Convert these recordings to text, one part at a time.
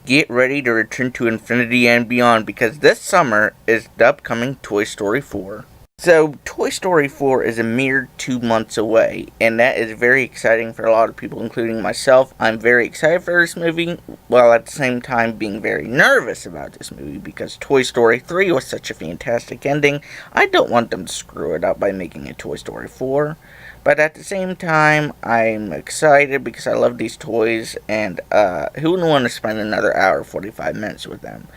Get ready to return to infinity and beyond because this summer is the upcoming Toy Story 4. So, Toy Story 4 is a mere 2 months away, and that is very exciting for a lot of people, including myself. I'm very excited for this movie, while at the same time being very nervous about this movie because Toy Story 3 was such a fantastic ending. I don't want them to screw it up by making a Toy Story 4. But at the same time, I'm excited because I love these toys, and who wouldn't want to spend another hour, 45 minutes with them?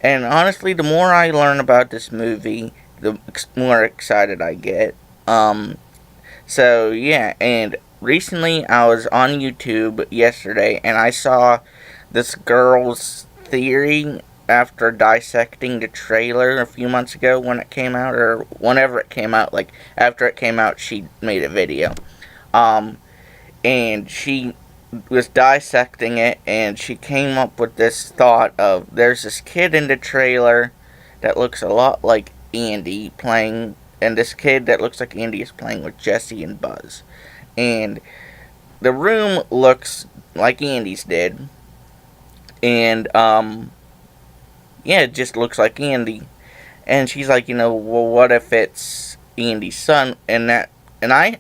And honestly, the more I learn about this movie, the more excited I get. So yeah, and recently I was on YouTube yesterday, and I saw this girl's theory after dissecting the trailer a few months ago when it came out, or whenever it came out. Like after it came out, she made a video, um, and she was dissecting it, and she came up with this thought of there's this kid in the trailer that looks a lot like Andy playing, and this kid that looks like Andy is playing with Jesse and Buzz, and the room looks like Andy's did, and yeah, it just looks like Andy. And she's like, well, what if it's Andy's son? And I,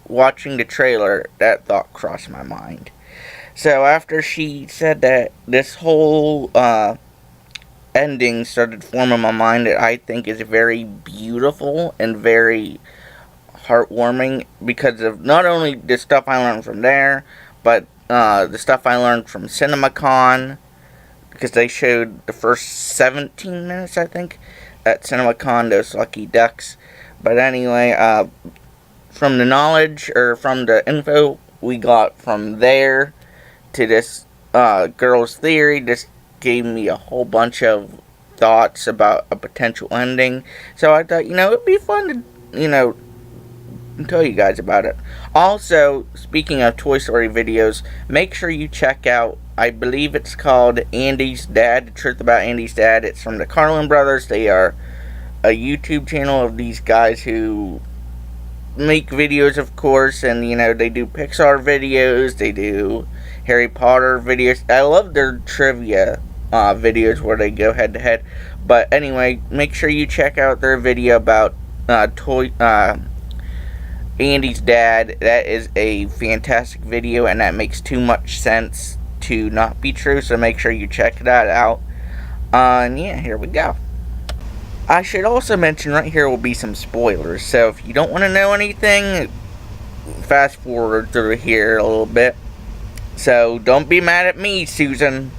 watching the trailer, that thought crossed my mind. So after she said that, this whole ending started forming my mind that I think is very beautiful and very heartwarming because of not only the stuff I learned from there, but the stuff I learned from CinemaCon, because they showed the first 17 minutes, I think, at CinemaCon, those lucky ducks. But anyway, from the knowledge, or from the info we got from there to this girl's theory, this gave me a whole bunch of thoughts about a potential ending. So I thought, it'd be fun to, tell you guys about it. Also, speaking of Toy Story videos, make sure you check out, I believe it's called Andy's Dad, The Truth About Andy's Dad. It's from the Carlin Brothers. They are a YouTube channel of these guys who make videos, of course, and, they do Pixar videos, they do Harry Potter videos. I love their trivia videos where they go head to head. But anyway, make sure you check out their video about Andy's Dad. That is a fantastic video, and that makes too much sense to not be true, so make sure you check that out. And yeah, here we go. I should also mention right here will be some spoilers, so if you don't want to know anything, fast forward through here a little bit. So don't be mad at me, Susan.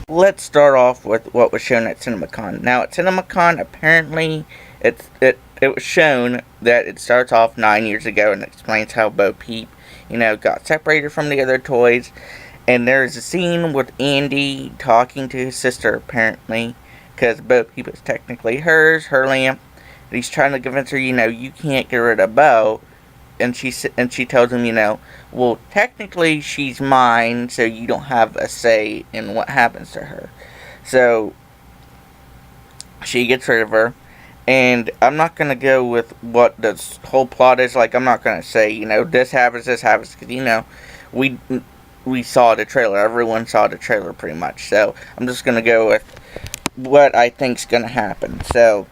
Let's start off with what was shown at CinemaCon. Now at CinemaCon, apparently it was shown that it starts off 9 years ago and explains how Bo Peep, got separated from the other toys. And there's a scene with Andy talking to his sister, apparently, because Bo Peep is technically hers, her lamp. And he's trying to convince her, you can't get rid of Bo. And she tells him, well, technically she's mine, so you don't have a say in what happens to her. So she gets rid of her. And I'm not going to go with what this whole plot is. Like, I'm not going to say, this happens, because, we saw the trailer. Everyone saw the trailer pretty much. So I'm just going to go with what I think's going to happen. So,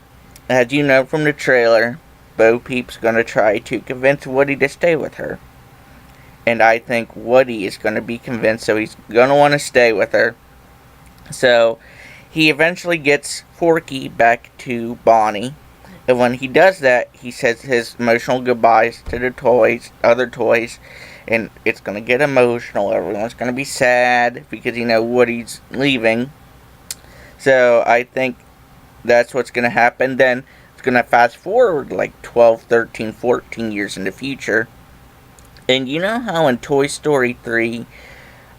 as you know from the trailer, Bo Peep's going to try to convince Woody to stay with her. And I think Woody is going to be convinced, so he's going to want to stay with her. So, he eventually gets Forky back to Bonnie. And when he does that, he says his emotional goodbyes to the other toys. And it's going to get emotional. Everyone's going to be sad because, Woody's leaving. So, I think that's what's going to happen. Then, it's going to fast forward like 12, 13, 14 years in the future. And you know how in Toy Story 3,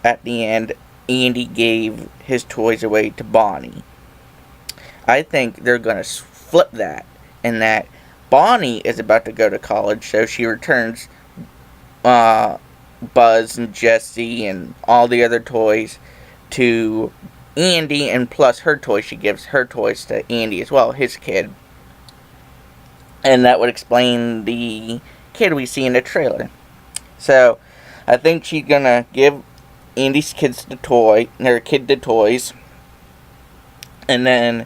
at the end, Andy gave his toys away to Bonnie? I think they're going to flip that. And that Bonnie is about to go to college, so she returns Buzz and Jesse and all the other toys to Andy, and plus her toys, she gives her toys to Andy as well, his kid. And that would explain the kid we see in the trailer. So, I think she's gonna give Andy's kid the toys, and then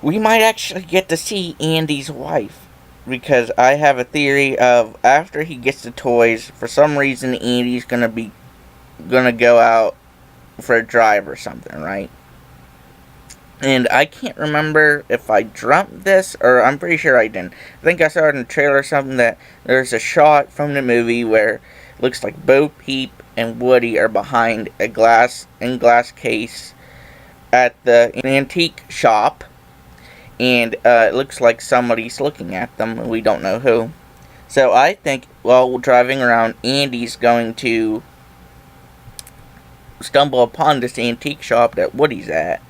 we might actually get to see Andy's wife. Because I have a theory of after he gets the toys, for some reason Andy's gonna go out for a drive or something, right? And I can't remember if I dreamt this, or I'm pretty sure I didn't. I think I saw it in the trailer or something that there's a shot from the movie where it looks like Bo Peep and Woody are behind a glass case at the antique shop. And it looks like somebody's looking at them, and we don't know who. So I think while driving around, Andy's going to stumble upon this antique shop that Woody's at.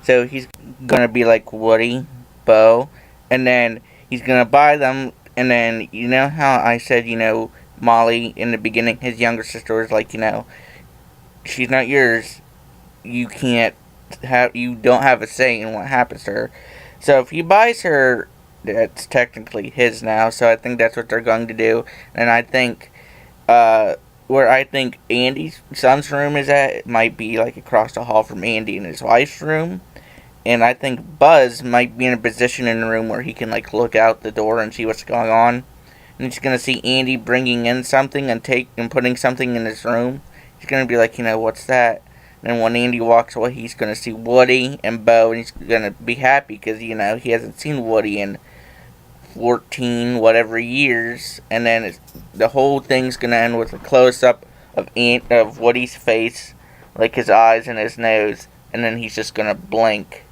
So he's going to be like, Woody, Bo, and then he's going to buy them, and then, you know how I said, Molly, in the beginning, his younger sister was like, she's not yours. You don't have a say in what happens to her. So if he buys her, that's technically his now. So I think that's what they're going to do. And I think, where I think Andy's son's room is at, it might be like across the hall from Andy and his wife's room. And I think Buzz might be in a position in the room where he can like look out the door and see what's going on. And he's gonna see Andy bringing in something and putting something in his room. He's gonna be like, what's that? And when Andy walks away, he's going to see Woody and Bo, and he's going to be happy because, he hasn't seen Woody in 14 whatever years. And then the whole thing's going to end with a close-up of Woody's face, like his eyes and his nose, and then he's just going to blink.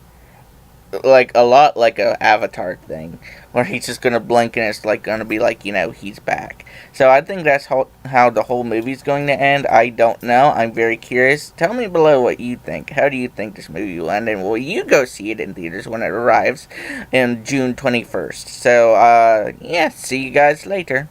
Like, a lot like a Avatar thing, where he's just going to blink and it's like going to be like, he's back. So I think that's how the whole movie's going to end. I don't know. I'm very curious. Tell me below what you think. How do you think this movie will end? And will you go see it in theaters when it arrives in June 21st? So, yeah, see you guys later.